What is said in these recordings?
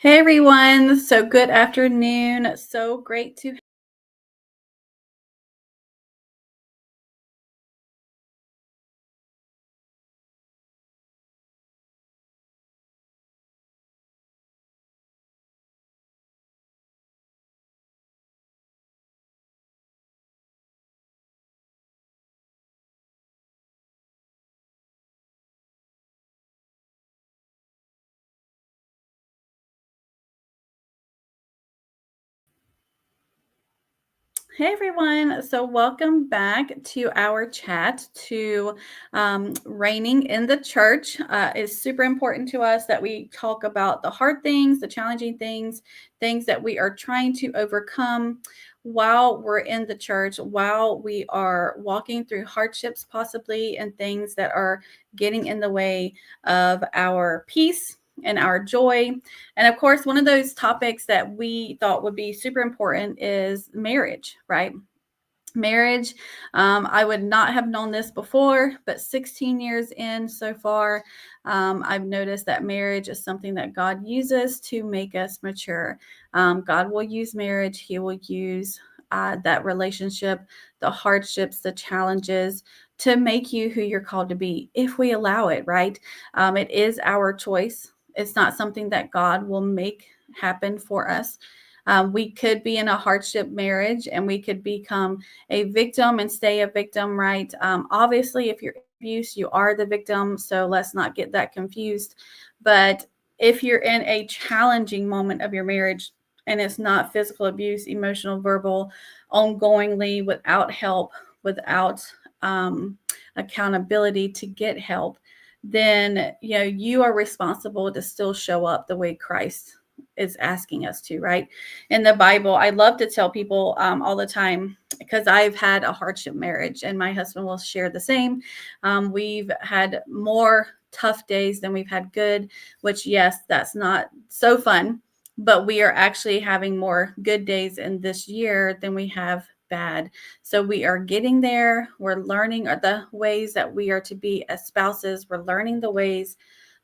Hey everyone, so good afternoon. So great to Hey everyone, so welcome back to our chat to reigning in the church. It's super important to us that we talk about the hard things, the challenging things, things that we are trying to overcome while we're in the church, while we are walking through hardships, possibly, and things that are getting in the way of our peace and our joy. And of course, one of those topics that we thought would be super important is marriage, right? Marriage. I would not have known this before, but 16 years in so far, I've noticed that marriage is something that God uses to make us mature. God will use marriage, He will use that relationship, the hardships, the challenges to make you who you're called to be if we allow it, right? It is our choice. It's not something that God will make happen for us. We could be in a hardship marriage and we could become a victim and stay a victim, right? Obviously, if you're abused, you are the victim. So let's not get that confused. But if you're in a challenging moment of your marriage and it's not physical abuse, emotional, verbal, ongoingly, without help, without accountability to get help, then you are responsible to still show up the way Christ is asking us to, right? In the Bible, I love to tell people all the time because I've had a hardship marriage and my husband will share the same. We've had more tough days than we've had good, which, yes, that's not so fun, but we are actually having more good days in this year than we have bad. So we are getting there. We're learning the ways that we are to be as spouses. We're learning the ways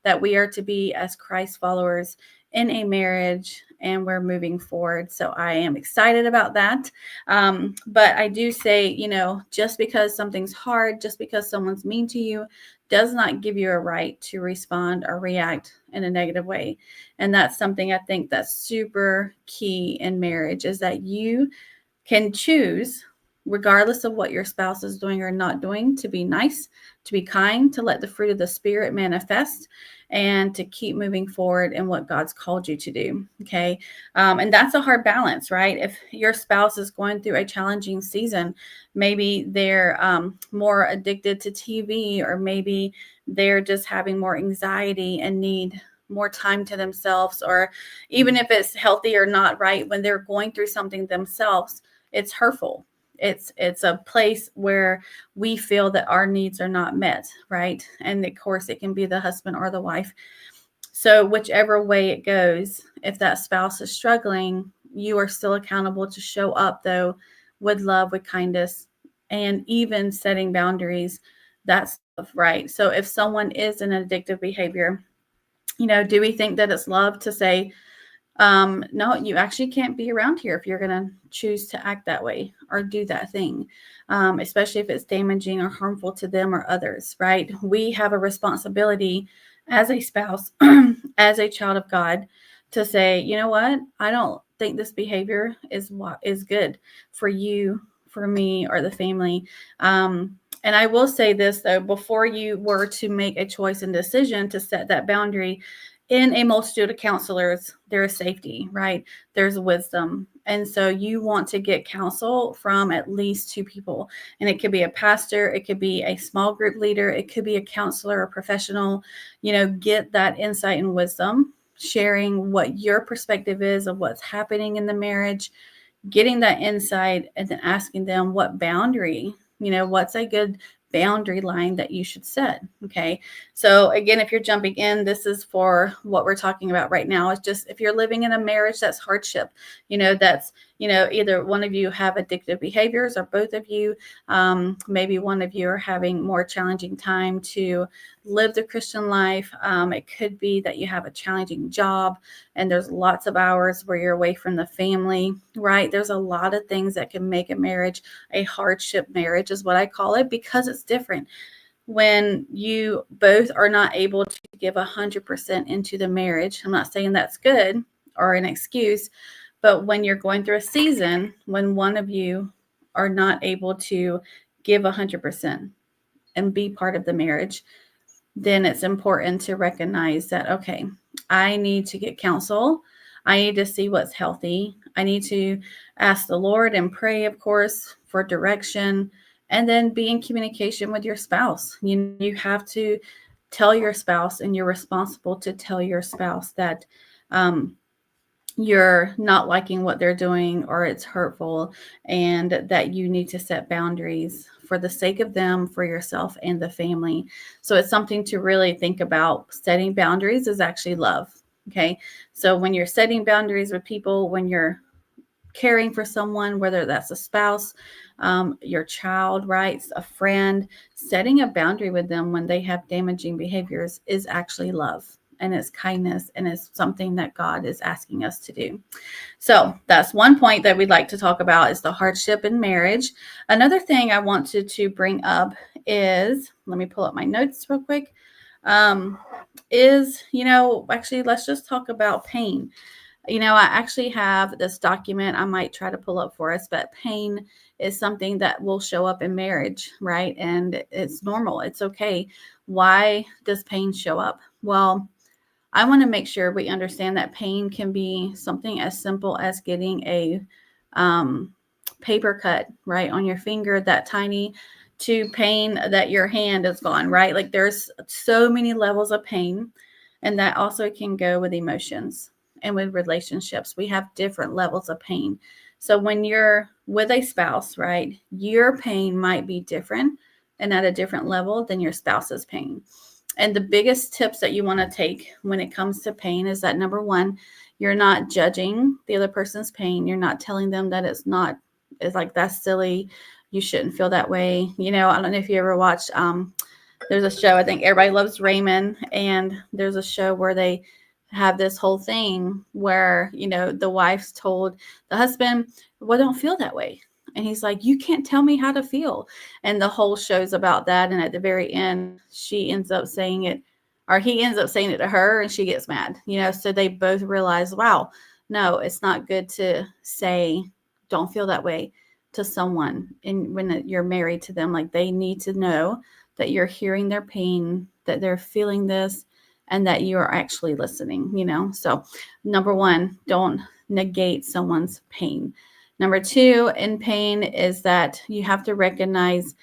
that we are to be as Christ followers in a marriage, and we're moving forward. So I am excited about that. But I do say, just because something's hard, just because someone's mean to you, does not give you a right to respond or react in a negative way. And that's something I think that's super key in marriage is that you can choose, regardless of what your spouse is doing or not doing, to be nice, to be kind, to let the fruit of the Spirit manifest, and to keep moving forward in what God's called you to do. Okay. And that's a hard balance, right? If your spouse is going through a challenging season, maybe they're more addicted to TV, or maybe they're just having more anxiety and need more time to themselves, or even if it's healthy or not, right? When they're going through something themselves, it's hurtful. It's a place where we feel that our needs are not met, right? And of course, it can be the husband or the wife. So whichever way it goes, if that spouse is struggling, you are still accountable to show up, though, with love, with kindness, and even setting boundaries. That's right. So if someone is in an addictive behavior, do we think that it's love to say, no, you actually can't be around here if you're going to choose to act that way or do that thing, especially if it's damaging or harmful to them or others, right? We have a responsibility as a spouse, as a child of God, to say, you know what? I don't think this behavior is what is good for you, for me, or the family. And I will say this, though, before you were to make a choice and decision to set that boundary, in a multitude of counselors, there is safety, right? There's wisdom. And so you want to get counsel from at least two people. And it could be a pastor, it could be a small group leader, it could be a counselor or professional. Get that insight and wisdom, sharing what your perspective is of what's happening in the marriage, getting that insight, and then asking them what boundary, what's a good boundary line that you should set. Okay. So again, if you're jumping in, this is for what we're talking about right now. It's just if you're living in a marriage that's hardship, that's either one of you have addictive behaviors or both of you. Maybe one of you are having more challenging time to live the Christian life. It could be that you have a challenging job and there's lots of hours where you're away from the family, right? There's a lot of things that can make a marriage a hardship marriage, is what I call it, because it's different. When you both are not able to give 100% into the marriage, I'm not saying that's good or an excuse, but when you're going through a season when one of you are not able to give 100% and be part of the marriage, then it's important to recognize that, okay, I need to get counsel. I need to see what's healthy. I need to ask the Lord and pray, of course, for direction, and then be in communication with your spouse. You have to tell your spouse, and you're responsible to tell your spouse that um, you're not liking what they're doing or it's hurtful, and that you need to set boundaries for the sake of them, for yourself and the family. So it's something to really think about. Setting boundaries is actually love. Okay. So when you're setting boundaries with people, when you're caring for someone, whether that's a spouse, your child, right, a friend, setting a boundary with them when they have damaging behaviors is actually love, and it's kindness, and it's something that God is asking us to do. So that's one point that we'd like to talk about, is the hardship in marriage. Another thing I wanted to bring up is, let me pull up my notes real quick, is, actually, let's just talk about pain. I actually have this document I might try to pull up for us, but pain is something that will show up in marriage, right? And it's normal. It's okay. Why does pain show up? Well, I want to make sure we understand that pain can be something as simple as getting a um, paper cut, right, on your finger, that tiny, to pain that your hand is gone, right? Like, there's so many levels of pain, and that also can go with emotions and with relationships. We have different levels of pain. So when you're with a spouse, right, your pain might be different and at a different level than your spouse's pain. And the biggest tips that you want to take when it comes to pain is that, number one, you're not judging the other person's pain. You're not telling them that it's like, that's silly. You shouldn't feel that way. I don't know if you ever watched, there's a show, I think Everybody Loves Raymond, and there's a show where they have this whole thing where, the wife's told the husband, well, don't feel that way. And he's like, you can't tell me how to feel. And the whole show's about that. And at the very end, she ends up saying it, or he ends up saying it to her, and she gets mad, so they both realize, wow, no, it's not good to say, don't feel that way to someone. And when you're married to them, like, they need to know that you're hearing their pain, that they're feeling this, and that you are actually listening, So number one, don't negate someone's pain. Number two, in pain, is that you have to recognize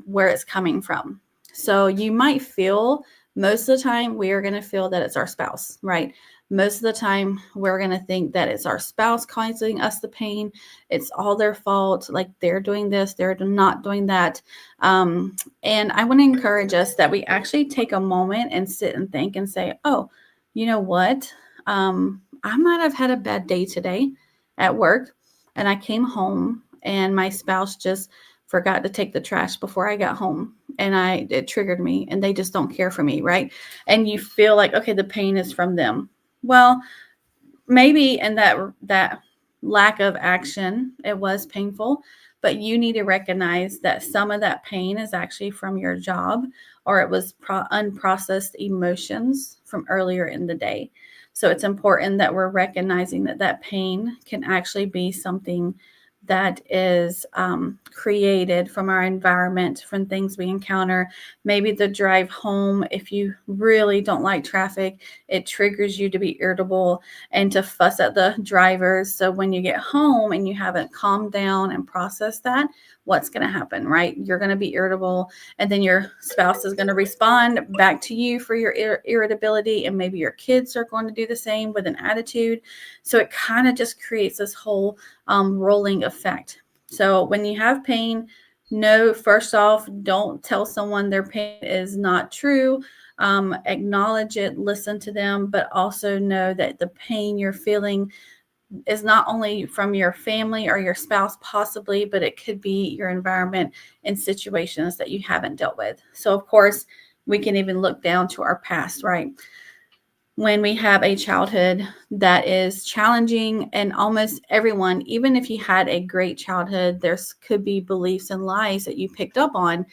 where it's coming from. So you might feel, most of the time, we are going to feel that it's our spouse, right? Most of the time, we're going to think that it's our spouse causing us the pain. It's all their fault. Like, they're doing this, they're not doing that. And I want to encourage us that we actually take a moment and sit and think and say, oh, you know what? I might have had a bad day today at work, and I came home and my spouse just forgot to take the trash before I got home, and it triggered me, and they just don't care for me, right? And you feel like, okay, the pain is from them. Well, maybe in that lack of action, it was painful, but you need to recognize that some of that pain is actually from your job, or it was unprocessed emotions from earlier in the day. So it's important that we're recognizing that pain can actually be something that is created from our environment, from things we encounter. Maybe the drive home, if you really don't like traffic, it triggers you to be irritable and to fuss at the drivers. So when you get home and you haven't calmed down and processed that, what's going to happen, right? You're going to be irritable, and then your spouse is going to respond back to you for your irritability, and maybe your kids are going to do the same with an attitude. So it kind of just creates this whole rolling effect. So when you have pain, no, first off, don't tell someone their pain is not true. Acknowledge it, listen to them, but also know that the pain you're feeling is not only from your family or your spouse, possibly, but it could be your environment and situations that you haven't dealt with. So, of course, we can even look down to our past, right? When we have a childhood that is challenging, and almost everyone, even if you had a great childhood, there's could be beliefs and lies that you picked up on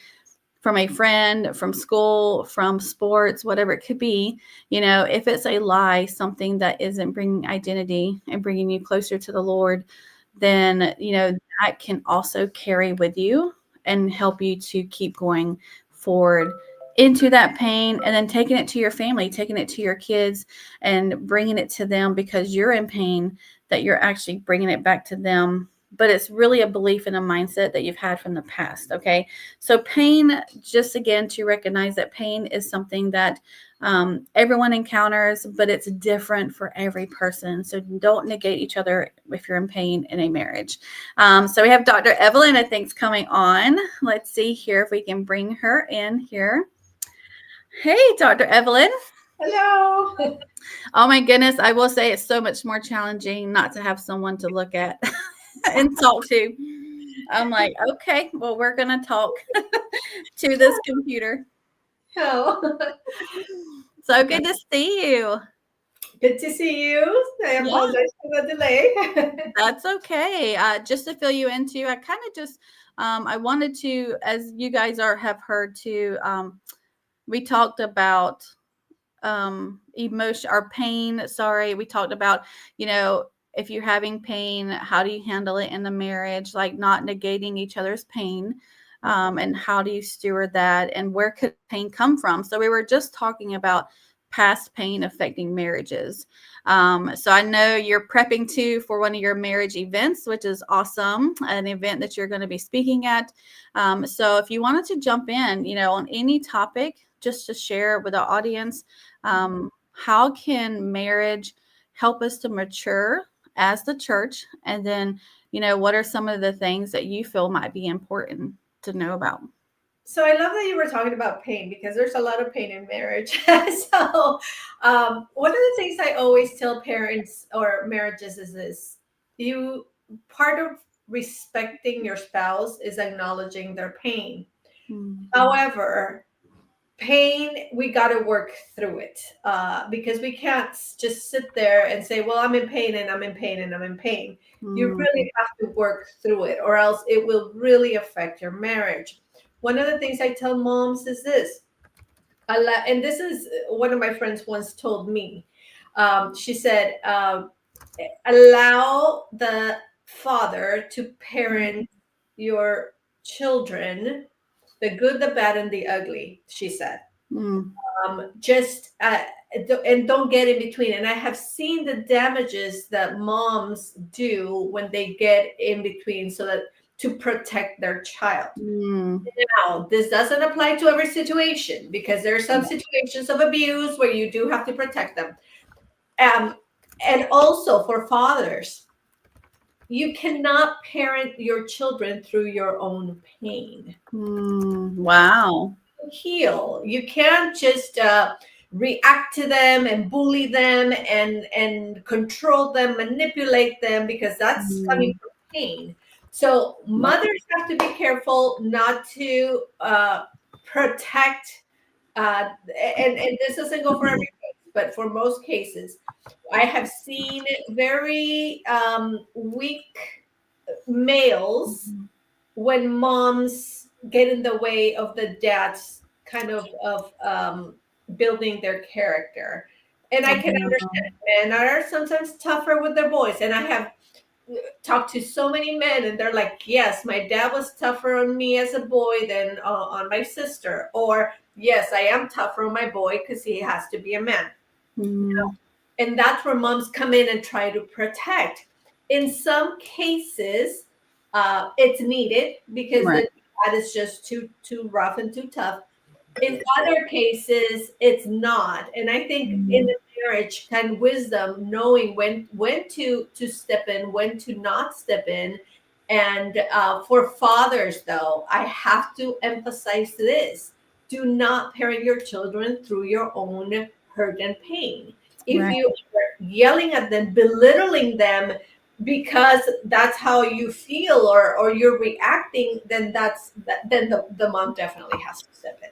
from a friend, from school, from sports, whatever it could be. If it's a lie, something that isn't bringing identity and bringing you closer to the Lord, then, that can also carry with you and help you to keep going forward into that pain, and then taking it to your family, taking it to your kids, and bringing it to them because you're in pain, that you're actually bringing it back to them. But it's really a belief and a mindset that you've had from the past. Okay. So pain, just again, to recognize that pain is something that everyone encounters, but it's different for every person. So don't negate each other if you're in pain in a marriage. So we have Dr. Evelyn, I think, is coming on. Let's see here if we can bring her in here. Hey, Dr. Evelyn. Hello. Oh my goodness. I will say it's so much more challenging not to have someone to look at and talk to. I'm like, okay, well, we're going to talk to this computer. Hello. So good to see you. Good to see you. I Yeah, apologize for the delay. that's okay. Just to fill you into, I kind of just, I wanted to, as you guys have heard too, we talked about emotion or pain. Sorry, we talked about, if you're having pain, how do you handle it in the marriage, like not negating each other's pain, and how do you steward that, and where could pain come from. So we were just talking about past pain affecting marriages. So I know you're prepping too for one of your marriage events, which is awesome, an event that you're going to be speaking at. So if you wanted to jump in, on any topic, just to share with the audience, how can marriage help us to mature as the church? And then, what are some of the things that you feel might be important to know about? So I love that you were talking about pain because there's a lot of pain in marriage. So one of the things I always tell parents or marriages is this: you part of respecting your spouse is acknowledging their pain. Mm, However, pain, we got to work through it because we can't just sit there and say, well, I'm in pain and I'm in pain and I'm in pain. You mm, really have to work through it, or else it will really affect your marriage. One of the things I tell moms is this, and this is one of my friends once told me. She said, allow the father to parent your children, the good, the bad, and the ugly, she said. mm, Just and don't get in between. And I have seen the damages that moms do when they get in between, so that to protect their child. mm. Now, this doesn't apply to every situation because there are some situations of abuse where you do have to protect them. Um, and also for fathers, you cannot parent your children through your own pain. Wow. Heal. You can't just react to them and bully them and control them, manipulate them, because that's coming Mm, from pain. So wow. mothers have to be careful not to protect. And this doesn't go for every case, but for most cases, I have seen very weak males when moms get in the way of the dad's kind of building their character. And I can Wow. understand men are sometimes tougher with their boys. And I have talked to so many men, and they're like, yes, my dad was tougher on me as a boy than on my sister. Or, yes, I am tougher on my boy because he has to be a man. Mm, And that's where moms come in and try to protect. In some cases, it's needed because right. the dad is just too rough and too tough. In other cases, it's not. And I think in Mm, the marriage, kind of wisdom, knowing when to step in, when to not step in. And for fathers, though, I have to emphasize this: do not parent your children through your own hurt and pain. If right. you yelling at them, belittling them because that's how you feel, or you're reacting, then then the mom definitely has to step in.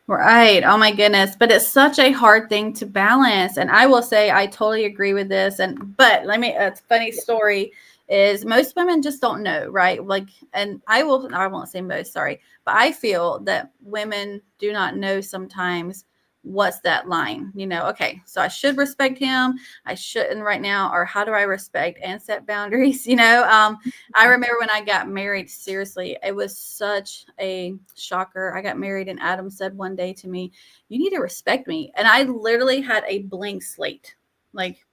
Right. Oh my goodness. But it's such a hard thing to balance. And I will say I totally agree with this. And but let me a funny story is most women just don't know, right? Like, and I won't say most, sorry, but I feel that women do not know sometimes what's that line, okay, so I should respect him, I shouldn't right now, or how do I respect and set boundaries, I remember when I got married, seriously, it was such a shocker. I got married and Adam said one day to me, "You need to respect me." And I literally had a blank slate. Like,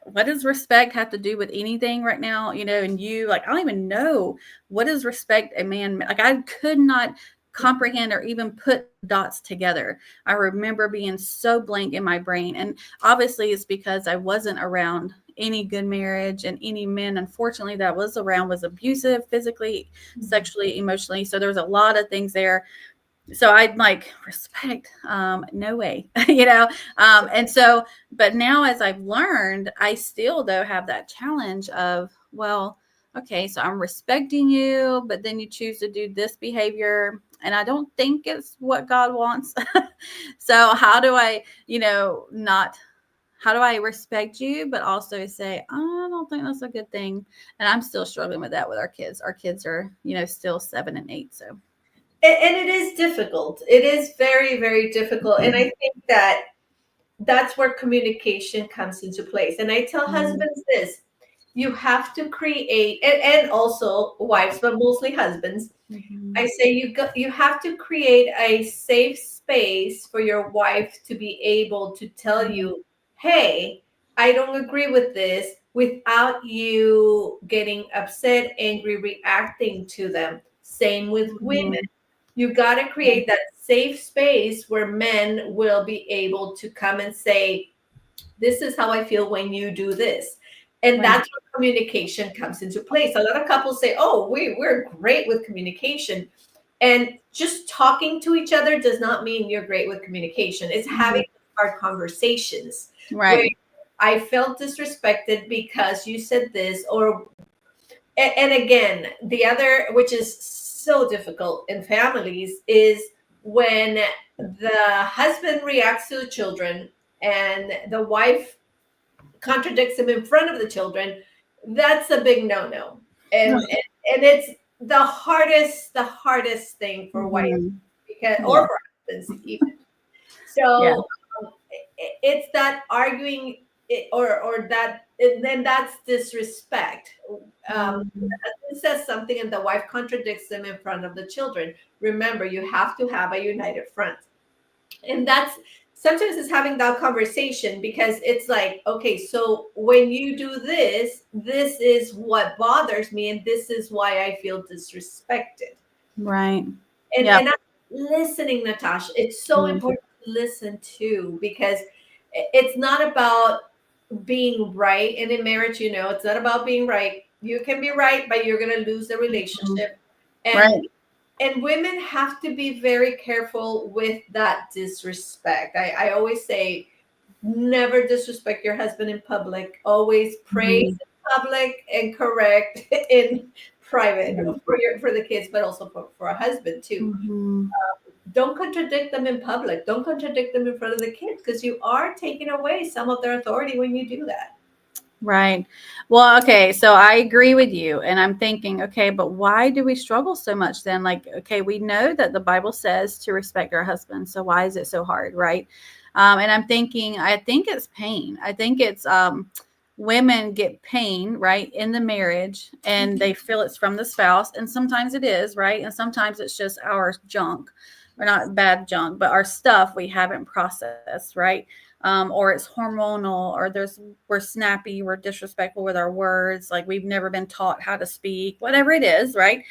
what does respect have to do with anything right now? And you, like, I don't even know, what does respect a man, like, I could not comprehend or even put the dots together. I remember being so blank in my brain. And obviously it's because I wasn't around any good marriage, and any men, unfortunately, that was around was abusive physically, sexually, emotionally. So there was a lot of things there. So I'd like, respect, no way, and so, but now as I've learned, I still though have that challenge of, well, okay, so I'm respecting you, but then you choose to do this behavior and I don't think it's what God wants. So how do I, not, how do I respect you but also say, I don't think that's a good thing? And I'm still struggling with that with our kids. Our kids are, still 7 and 8. So And it is difficult. It is very, very difficult. And I think that that's where communication comes into place. And I tell mm-hmm. husbands this: you have to create, and also wives, but mostly husbands. I say you have to create a safe space for your wife to be able to tell Mm-hmm. you, "Hey, I don't agree with this," without you getting upset, angry, reacting to them. Same with women. Mm-hmm. You got to create that safe space where men will be able to come and say, "This is how I feel when you do this." And Right. that's where communication comes into place. A lot of couples say, "Oh, we're great with communication." And just talking to each other does not mean you're great with communication. It's Mm-hmm. having hard conversations where Right. I felt disrespected because you said this, or and again, the other, which is so difficult in families, is when the husband reacts to the children and the wife contradicts him in front of the children. That's a big no-no. And it's the hardest thing for wives, Mm-hmm. because, or Yeah. for husbands even. Yeah. So it's that arguing, or that, and then that's disrespect. Mm-hmm. Husband says something and the wife contradicts them in front of the children. Remember, you have to have a united front. And that's sometimes it's having that conversation, because it's like, okay, so when you do this, this is what bothers me, and this is why I feel disrespected. Right. And Yep. I'm listening, Natasha. It's so Mm-hmm. important to listen to, because it's not about being right. And in marriage, it's not about being right. You can be right, but you're going to lose the relationship. and Right. and women have to be very careful with that disrespect. I always say, never disrespect your husband in public. Always praise Mm-hmm. in public and correct in private, Right. for the kids, but also for a husband too. Mm-hmm. Don't contradict them in public. Don't contradict them in front of the kids, because you are taking away some of their authority when you do that. Right. Well, okay. So I agree with you. And I'm thinking, okay, but why do we struggle so much then? Like, okay, we know that the Bible says to respect our husband. So why is it so hard? Right. And I'm thinking, I think it's pain. I think it's women get pain, right, in the marriage, and they feel it's from the spouse. And sometimes it is, right. And sometimes it's just our junk, or not bad junk, but our stuff we haven't processed, right. Or it's hormonal, or we're snappy, we're disrespectful with our words, like we've never been taught how to speak, whatever it is, right?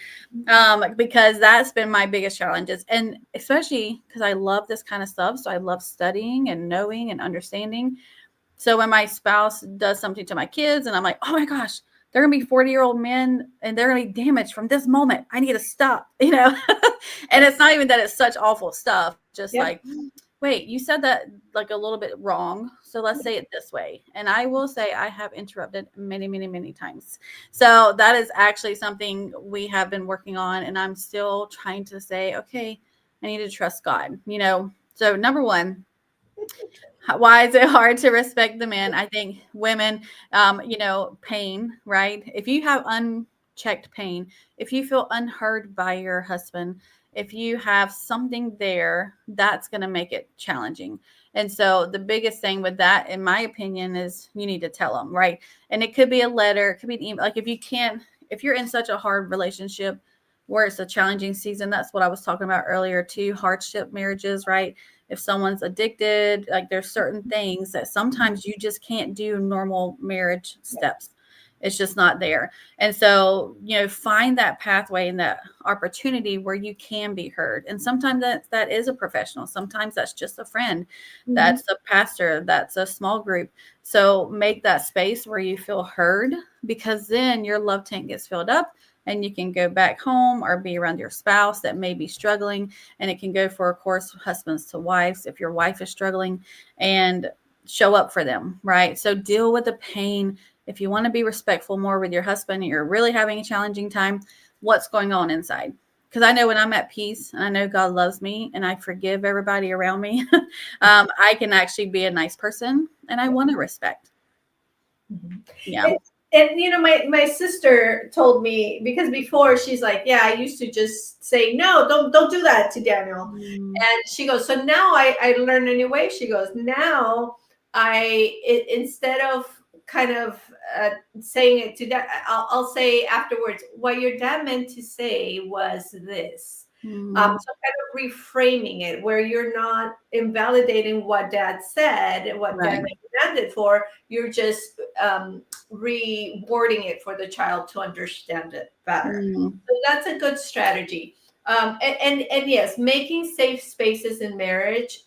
Because that's been my biggest challenges, and especially because I love this kind of stuff, so I love studying and knowing and understanding. So when my spouse does something to my kids, and I'm like, oh my gosh, they're gonna be 40-year-old men and they're gonna be damaged from this moment. I need to stop. And it's not even that it's such awful stuff, just Yep. like, wait, you said that like a little bit wrong. So let's say it this way. And I will say I have interrupted many, many, many times. So that is actually something we have been working on. And I'm still trying to say, okay, I need to trust God, you know? So number one, why is it hard to respect the man? I think women, you know, pain, right? If you have unchecked pain, if you feel unheard by your husband, if you have something there, that's going to make it challenging. And so the biggest thing with that, in my opinion, is you need to tell them, right? And it could be a letter, it could be an email. Like if you can't, if you're in such a hard relationship where it's a challenging season, that's what I was talking about earlier too, hardship marriages, right? If someone's addicted, like there's certain things that sometimes you just can't do normal marriage steps. It's just not there. And so, you know, find that pathway and that opportunity where you can be heard. And sometimes that is a professional. Sometimes that's just a friend. Mhm. That's a pastor. That's a small group. So make that space where you feel heard, because then your love tank gets filled up and you can go back home or be around your spouse that may be struggling. And it can go for, of course, husbands to wives if your wife is struggling, and show up for them, right? So deal with the pain. If you want to be respectful more with your husband and you're really having a challenging time, what's going on inside? Because I know when I'm at peace and I know God loves me and I forgive everybody around me, I can actually be a nice person and I want to respect. Mhm. Yeah. And you know, my sister told me, because before she's like, yeah, I used to just say no, don't do that to Daniel. Mm, And she goes, so now I learned a new way. She goes, now instead of kind of saying it to dad, I'll say afterwards, what your dad meant to say was this. mm, So kind of reframing it where you're not invalidating what dad said and what dad right. demanded for. You're just rewording it for the child to understand it better. Mm, So that's a good strategy. And yes, making safe spaces in marriage,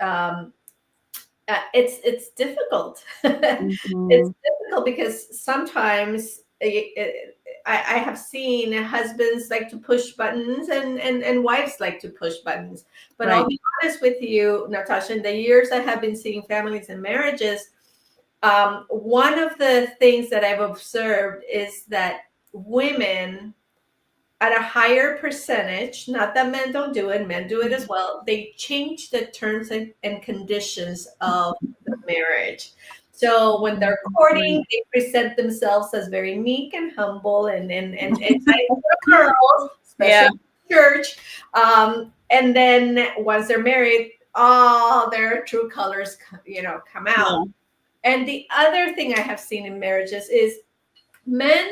it's difficult. It's mhm. difficult because sometimes I have seen husbands like to push buttons, and wives like to push buttons. But I'll Right. be honest with you, Natasha, in the years I have been seeing families and marriages, one of the things that I've observed is that women, at a higher percentage, not that men don't do it, men do it as well, they change the terms and conditions of the marriage. So when they're Right. courting, they present themselves as very meek and humble and nice little girls, especially Yeah. in church. And then once they're married, all their true colors, come out. Yeah. And the other thing I have seen in marriages is men,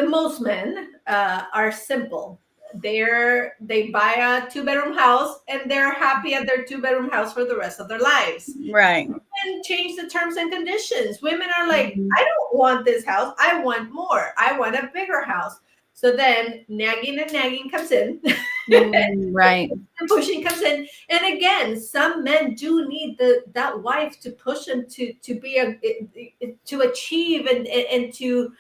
most men, are simple. They buy a two-bedroom house and they're happy at their two-bedroom house for the rest of their lives. Right. And change the terms and conditions. Women are like, Mhm. I don't want this house. I want more. I want a bigger house. So then nagging and nagging comes in. Mm, right. And pushing comes in, and again, some men do need that wife to push them to be to achieve and to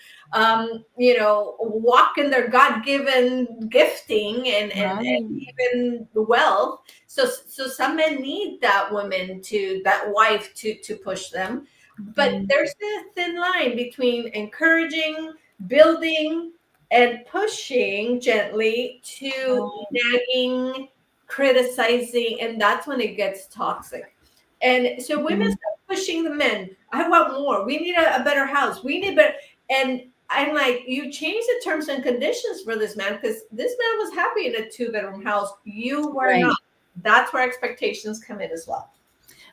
walk in their god-given gifting and Right. even wealth. So some men need that wife to push them, but Mm, there's a thin line between encouraging, building, and pushing gently to right. nagging, criticizing, and that's when it gets toxic. And so women Mhm. start pushing the men. I want more. We need a better house. We need better. And I'm like, you change the terms and conditions for this man, because this man was happy in a two-bedroom house. You were not. Right. That's where expectations come in as well.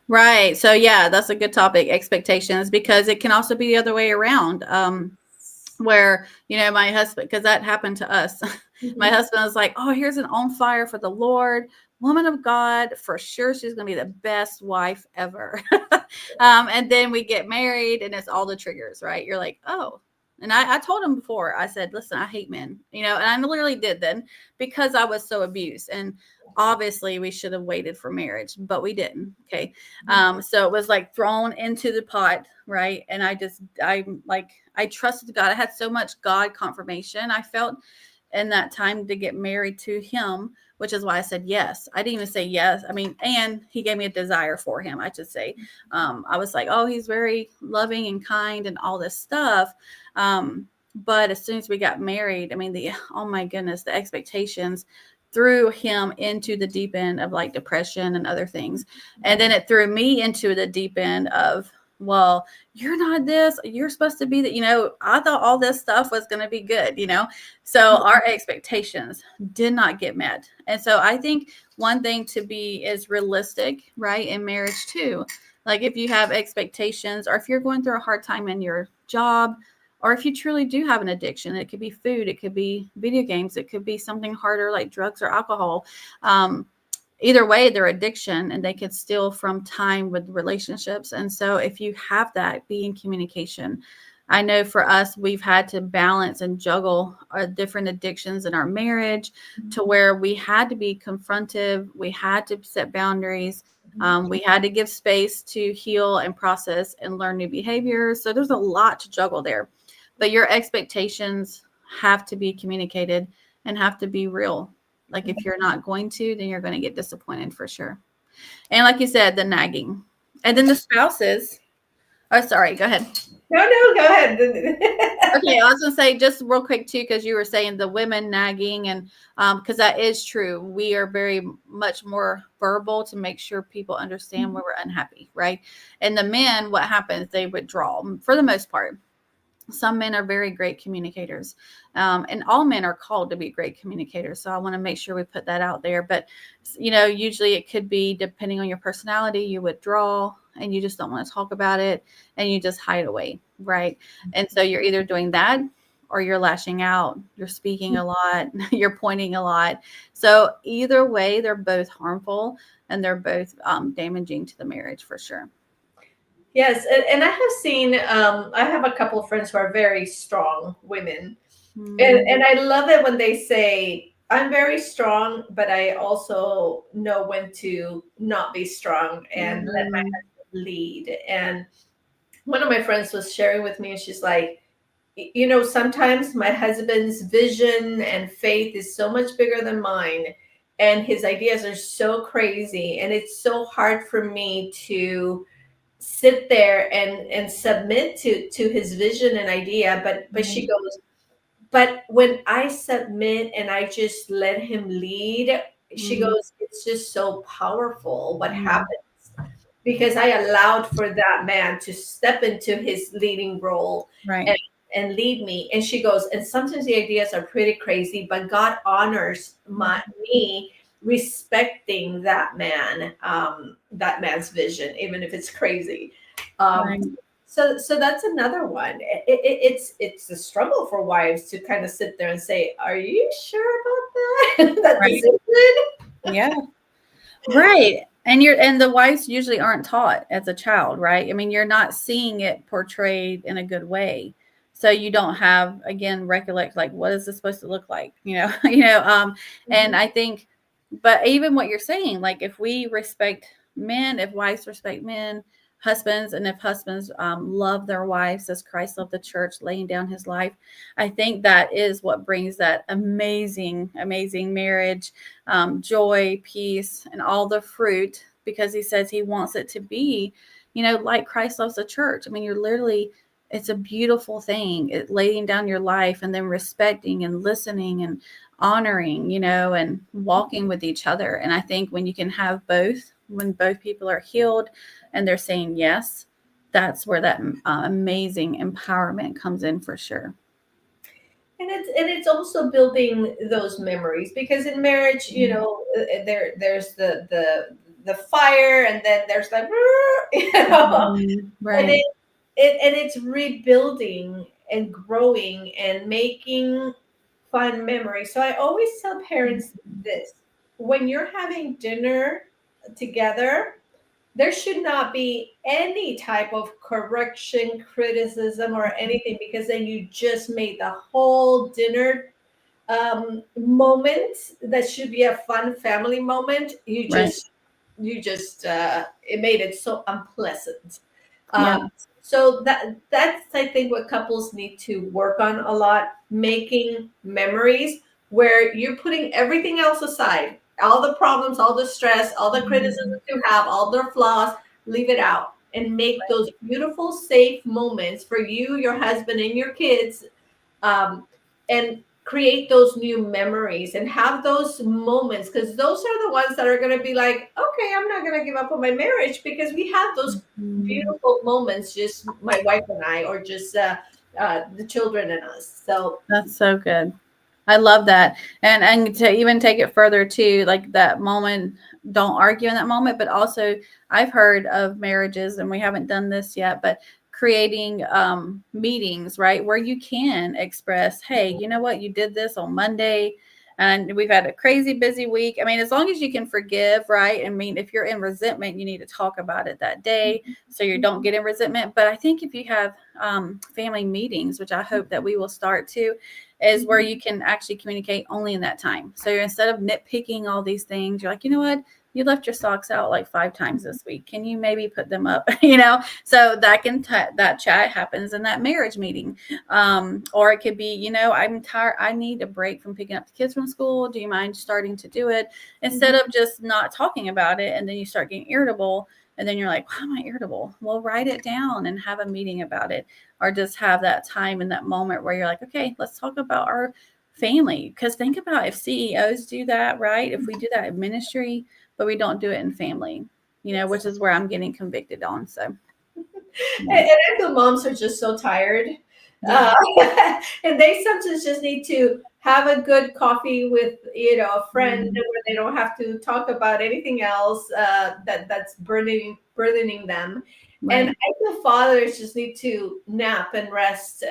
Right. So yeah, that's a good topic, expectations, because it can also be the other way around. Where, you know, my husband, because that happened to us. My Mhm. husband was like, oh, here's an on fire for the Lord, woman of God, for sure she's gonna be the best wife ever. And then we get married and it's all the triggers, right? You're like, oh. And I told him before, I said, listen, I hate men, you know, and I literally did then, because I was so abused. And obviously we should have waited for marriage, but we didn't. Okay. So it was like thrown into the pot, right? And I trusted God. I had so much God confirmation I felt in that time to get married to him, which is why I said yes. I didn't even say yes. I mean, and he gave me a desire for him, I should say. I was like, oh, he's very loving and kind and all this stuff. But as soon as we got married, I mean, oh my goodness, the expectations threw him into the deep end of like depression and other things. And then it threw me into the deep end of, well, you're not this, you're supposed to be that, I thought all this stuff was going to be good. So our expectations did not get met. And so I think one thing to be is realistic, right, in marriage too. Like if you have expectations, or if you're going through a hard time in your job, or if you truly do have an addiction, it could be food, it could be video games, it could be something harder like drugs or alcohol. Either way, they're addiction and they can steal from time with relationships. And so if you have that, be in communication. I know for us, we've had to balance and juggle our different addictions in our marriage to where we had to be confrontive. We had to set boundaries. We had to give space to heal and process and learn new behaviors. So there's a lot to juggle there. But your expectations have to be communicated and have to be real. Like if you're not going to, then you're going to get disappointed for sure. And like you said, the nagging. And then the spouses. Oh, sorry. Go ahead. No, go ahead. Okay, I was gonna say just real quick too, because you were saying the women nagging, and because that is true. We are very much more verbal to make sure people understand when we're unhappy, right? And the men, what happens? They withdraw for the most part. Some men are very great communicators, and all men are called to be great communicators. So I want to make sure we put that out there. But usually it could be depending on your personality, you withdraw and you just don't want to talk about it, and you just hide away, right? And so you're either doing that, or you're lashing out, you're speaking a lot, you're pointing a lot. So either way, they're both harmful and they're both damaging to the marriage for sure. Yes, and I have seen. I have a couple of friends who are very strong women, and I love it when they say, "I'm very strong, but I also know when to not be strong and let my Mm-hmm. husband lead." And one of my friends was sharing with me, and she's like, sometimes my husband's vision and faith is so much bigger than mine, and his ideas are so crazy, and it's so hard for me to sit there and submit to his vision and idea. But she goes, but when I submit and I just let him lead, she Mm-hmm. goes, it's just so powerful what Mm-hmm. happens, because I allowed for that man to step into his leading role Right. and lead me. And she goes, and sometimes the ideas are pretty crazy, but God honors me respecting that man's vision, even if it's crazy. Um, Right. so that's another one. It's a struggle for wives to kind of sit there and say, "Are you sure about that that Right. decision?" Yeah. Right. And the wives usually aren't taught as a child, right? I mean, you're not seeing it portrayed in a good way. So you don't have, again, recollect like what is this supposed to look like? And Mhm. I think, but even what you're saying, like if we respect men, if wives respect men, husbands, and if husbands love their wives as Christ loved the church, laying down his life, I think that is what brings that amazing, amazing marriage, joy, peace, and all the fruit, because he says he wants it to be, like Christ loves the church. I mean, you're literally, it's a beautiful thing, laying down your life and then respecting and listening and honoring, and walking with each other. And I think when you can have both, when both people are healed and they're saying yes, that's where that amazing empowerment comes in for sure. And it's also building those memories, because in marriage, there's the fire, and then there's like, Mhm. and Right. it's rebuilding and growing and making fun memories. So I always tell parents this: when you're having dinner together, there should not be any type of correction, criticism, or anything, because then you just made the whole dinner moment that should be a fun family moment. You Right. just it made it so unpleasant. Yeah. um, so that's, I think, what couples need to work on a lot: making memories where you're putting everything else aside. all the problems, all the stress, all the Mhm. criticisms you have, all their flaws, leave it out and make those beautiful, safe moments for you, your husband, and your kids, um, and create those new memories and have those moments, because those are the ones that are going to be like, okay, I'm not going to give up on my marriage because we have those Mhm. beautiful moments, just my wife and I, or just the children and us. So That's so good. I love that. And to even take it further too, like that moment, don't argue in that moment, but also I've heard of marriages and we haven't done this yet, but creating meetings, right, where you can express, hey, you know what, you did this on Monday and we've had a crazy busy week. I mean, as long as you can forgive, right? I mean, if you're in resentment, you need to talk about it that day so you don't get in resentment. But I think if you have family meetings, which I hope that we will start to, is where you can actually communicate only in that time. So instead of nitpicking all these things, you're like, you know what? You left your socks out like 5 times this week. Can you maybe put them up? So that that chat happens in that marriage meeting. Or it could be, I'm tired. I need a break from picking up the kids from school. Do you mind starting to do it instead of just not talking about it? And then you start getting irritable. And then you're like, why am I irritable? Well, write it down and have a meeting about it, or just have that time in that moment where you're like, okay, let's talk about our family. Because think about if CEOs do that, right? If we do that in ministry, but we don't do it in family, yes. which is where I'm getting convicted on. So, yeah. And I feel moms are just so tired. Yeah. Uh, and they sometimes just need to have a good coffee with, a friend Mm, where they don't have to talk about anything else that's burdening them. And right. I feel fathers just need to nap and rest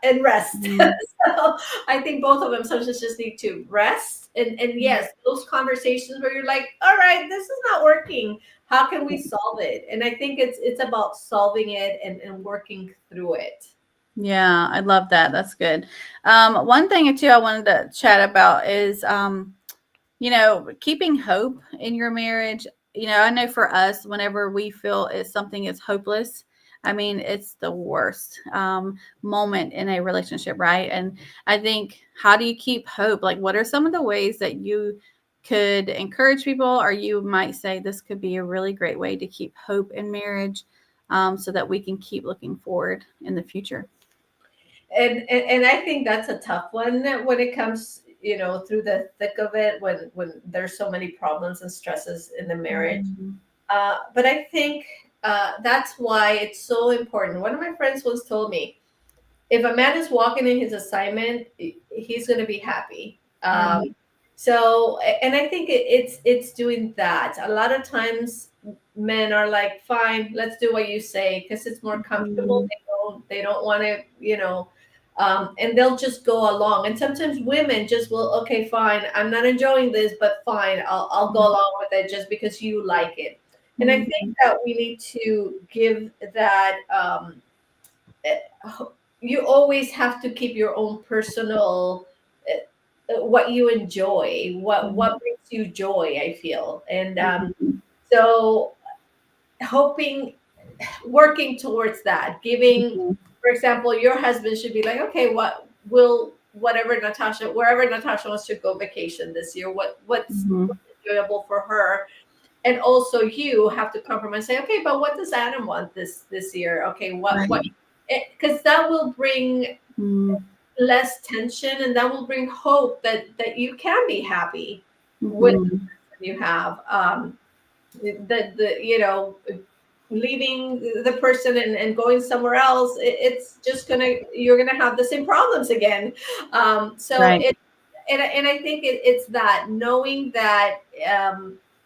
and rest. Mm, So I think both of them sometimes just need to rest. And mm, yes, those conversations where you're like, all right, this is not working, how can we solve it? And I think it's about solving it and working through it. yeah, I love that. That's good. One thing or two I wanted to chat about is keeping hope in your marriage. I know for us, whenever we feel something is hopeless, I mean, it's the worst moment in a relationship, right? And I think, how do you keep hope? Like, what are some of the ways that you could encourage people, or you might say this could be a really great way to keep hope in marriage, so that we can keep looking forward in the future? And I think that's a tough one when it comes, through the thick of it, when there's so many problems and stresses in the marriage. Mhm. But I think that's why it's so important. One of my friends once told me, if a man is walking in his assignment, he's going to be happy. Right. And I think it's doing that. A lot of times, men are like, "Fine, let's do what you say," because it's more comfortable. Mhm. They don't want to, and they'll just go along. And sometimes women just will, okay, fine, I'm not enjoying this, but fine, I'll go along with it just because you like it. And I think Mhm. that we need to give that. Eh, you always have to keep your own personal, what you enjoy, Mhm. what brings you joy, I feel. And Mhm. so hoping, working towards that, giving, Mhm. for example, your husband should be like, okay, what will whatever Natasha wherever Natasha wants to go vacation this year, Mhm. what's enjoyable for her. And also you have to compromise, say, okay, but what does Adam want this year? Okay, what, Right. because that will bring Mm. less tension, and that will bring hope that you can be happy with the Mhm. person you have. The leaving the person and going somewhere else, it's just gonna you're gonna have the same problems again. So Right. and I think it's that knowing that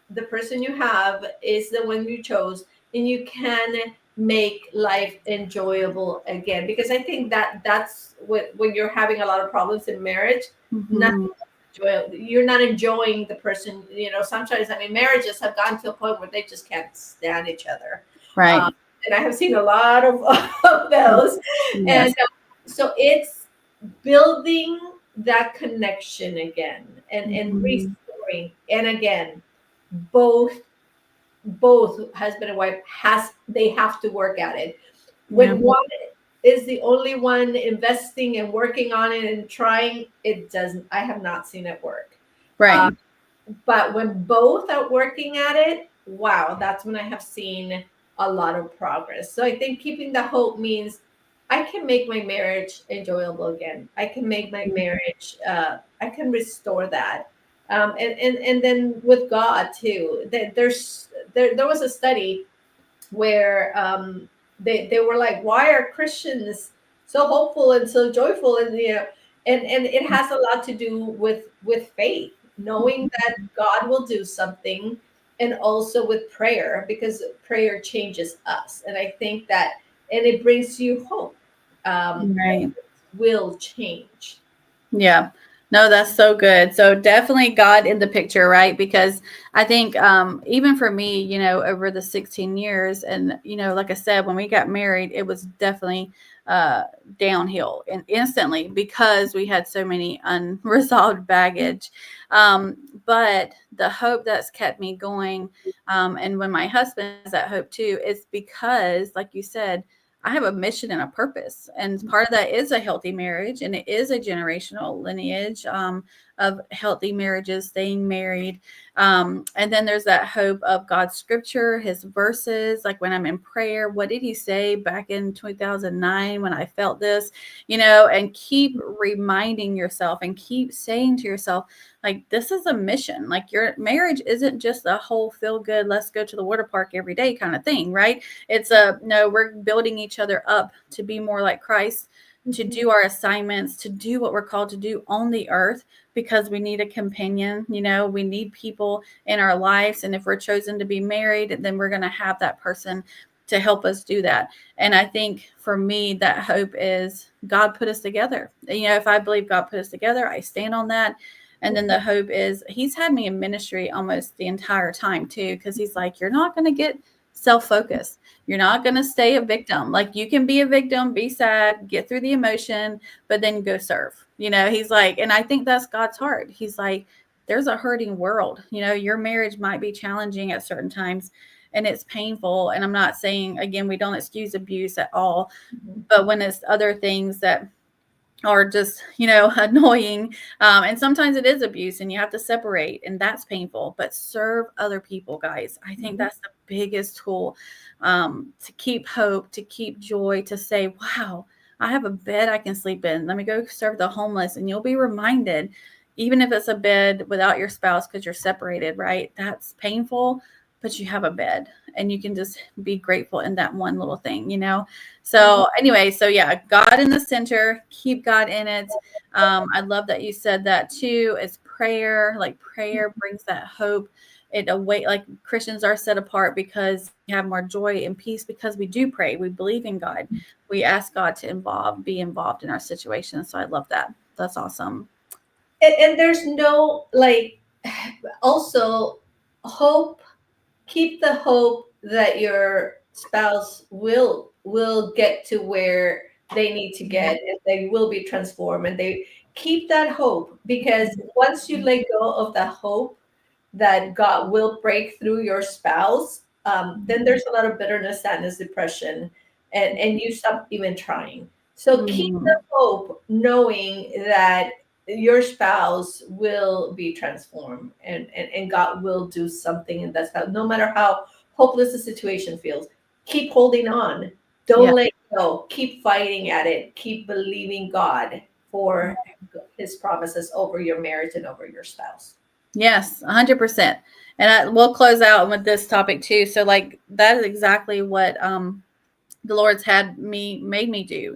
the person you have is the one you chose, and you can make life enjoyable again, because I think that's what, when you're having a lot of problems in marriage, nothing Mhm. you're not enjoying the person. Sometimes, I mean, marriages have gotten to a point where they just can't stand each other. um, Right. and I have seen a lot of, of those. And Yes. so it's building that connection again, and Mhm. restoring. And again, both both husband and wife they have to work at it. Yeah. When one is the only one investing and working on it and trying, it doesn't I have not seen it work. uh, Right. But when both are working at it, wow, that's when I have seen a lot of progress. So I think keeping the hope means I can make my marriage enjoyable again. I can make my marriage, I can restore that. And then with God too, there was a study where they were like, why are Christians so hopeful and so joyful? And and it has a lot to do with faith, knowing that God will do something, and also with prayer, because prayer changes us. And I think that, and it brings you hope, that Right. will change. Yeah. No, that's so good. So definitely God in the picture, right? Because I think even for me, over the 16 years and like I said, when we got married, it was definitely uh downhill and instantly because we had so many unresolved baggage. Um but the hope that's kept me going, and when my husband has that hope too, is because like you said, I have a mission and a purpose. And part of that is a healthy marriage, and it is a generational lineage of healthy marriages, staying married. And then there's that hope of God's scripture, his verses. Like when I'm in prayer, what did he say back in 2009 when I felt this? And keep reminding yourself and keep saying to yourself, like, this is a mission. Like, your marriage isn't just a whole feel good, let's go to the water park every day kind of thing, right? It's a no, we're building each other up to be more like Christ, to Mhm. do our assignments, to do what we're called to do on the earth, because we need a companion. We need people in our lives. And if we're chosen to be married, then we're going to have that person to help us do that. And I think for me, that hope is God put us together. If I believe God put us together, I stand on that. And then the hope is he's had me in ministry almost the entire time too, because he's like, you're not going to get self focused. You're not going to stay a victim. Like, you can be a victim, be sad, get through the emotion, but then go serve. He's like, and I think that's God's heart. He's like, there's a hurting world. Your marriage might be challenging at certain times and it's painful. And I'm not saying, again, we don't excuse abuse at all, Mhm. but when it's other things that are just annoying, and sometimes it is abuse and you have to separate, and that's painful, but serve other people, guys. I think Mhm. that's the biggest tool, to keep hope, to keep joy, to say, wow, I have a bed I can sleep in, let me go serve the homeless. And you'll be reminded, even if it's a bed without your spouse because you're separated, right? That's painful, but you have a bed and you can just be grateful in that one little thing. Mhm. So anyway, so yeah, God in the center, keep God in it. I love that you said that too. Is prayer. Like, prayer brings that hope. It await, like, Christians are set apart because we have more joy and peace because we do pray. We believe in God. We ask God to be involved in our situation. So I love that. That's awesome. And there's no like, also hope, keep the hope that your spouse will get to where they need to get, and they will be transformed, and they keep that hope, because once you let go of the hope that God will break through your spouse, then there's a lot of bitterness, sadness, depression, and you stop even trying. So keep the Mhm. hope, knowing that your spouse will be transformed, and God will do something in that spouse, no matter how hopeless the situation feels. Keep holding on. Yeah. Don't let go. Keep fighting at it. Keep believing God for his promises over your marriage and over your spouse. Yes, 100%. And we'll close out with this topic too. So, like, that is exactly what the Lord's had made me do,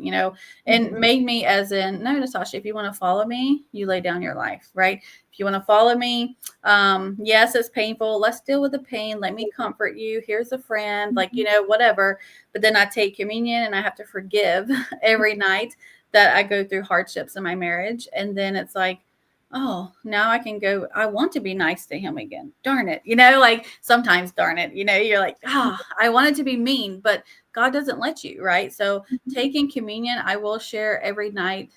and Mhm. made me as in, no, Natasha, if you want to follow me, you lay down your life, right? If you want to follow me, yes, it's painful. Let's deal with the pain. Let me comfort you. Here's a friend, like, whatever. But then I take communion and I have to forgive every night that I go through hardships in my marriage. And then it's like, oh, now I can go. I want to be nice to him again. Darn it. Like, sometimes, darn it, you're like, I wanted to be mean, but God doesn't let you, right? So taking communion, I will share every night,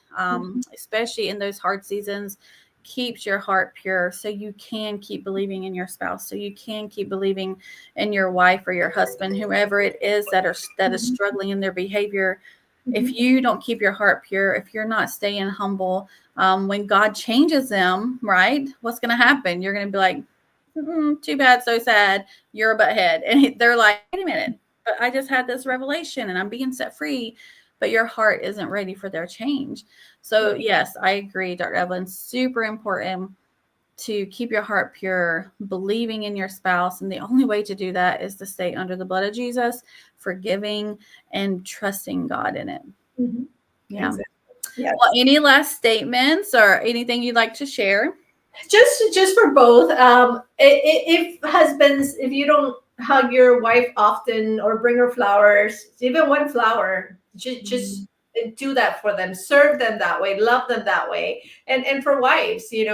especially in those hard seasons, keeps your heart pure so you can keep believing in your spouse, so you can keep believing in your wife or your husband, whoever it is that is struggling in their behavior. If you don't keep your heart pure, if you're not staying humble, when God changes them, right? What's going to happen? You're going to be like, too bad, so sad. You're a butthead. And they're like, wait a minute, but I just had this revelation and I'm being set free, but your heart isn't ready for their change. So, yes, I agree, Dr. Evelyn. Super important to keep your heart pure, believing in your spouse. And the only way to do that is to stay under the blood of Jesus, forgiving and trusting God in it. Yeah. Exactly. Yes. Well, any last statements or anything you'd like to share? Just for both. If husbands, if you don't hug your wife often or bring her flowers, even one flower, just do that for them. Serve them that way. Love them that way. And for wives, if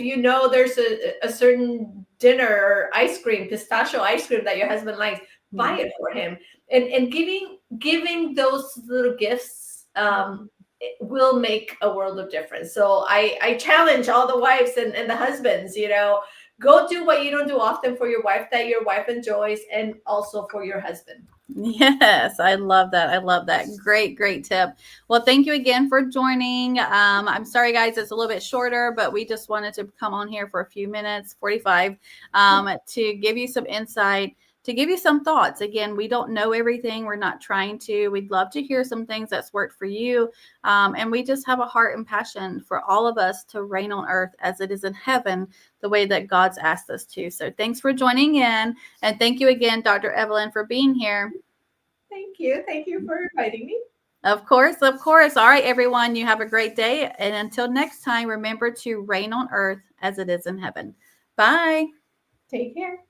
you know there's a certain dinner or ice cream, pistachio ice cream that your husband likes, buy it for him. And giving those little gifts. It will make a world of difference. So I challenge all the wives and the husbands, go do what you don't do often for your wife that your wife enjoys, and also for your husband. Yes, I love that. I love that. Great, great tip. Well, thank you again for joining. I'm sorry, guys, it's a little bit shorter, but we just wanted to come on here for a few minutes, 45, to give you some insight, to give you some thoughts. Again, we don't know everything. We're not trying to. We'd love to hear some things that's worked for you. And we just have a heart and passion for all of us to reign on earth as it is in heaven, the way that God's asked us to. So thanks for joining in. And thank you again, Dr. Evelyn, for being here. Thank you. Thank you for inviting me. Of course, of course. All right, everyone, you have a great day. And until next time, remember to reign on earth as it is in heaven. Bye. Take care.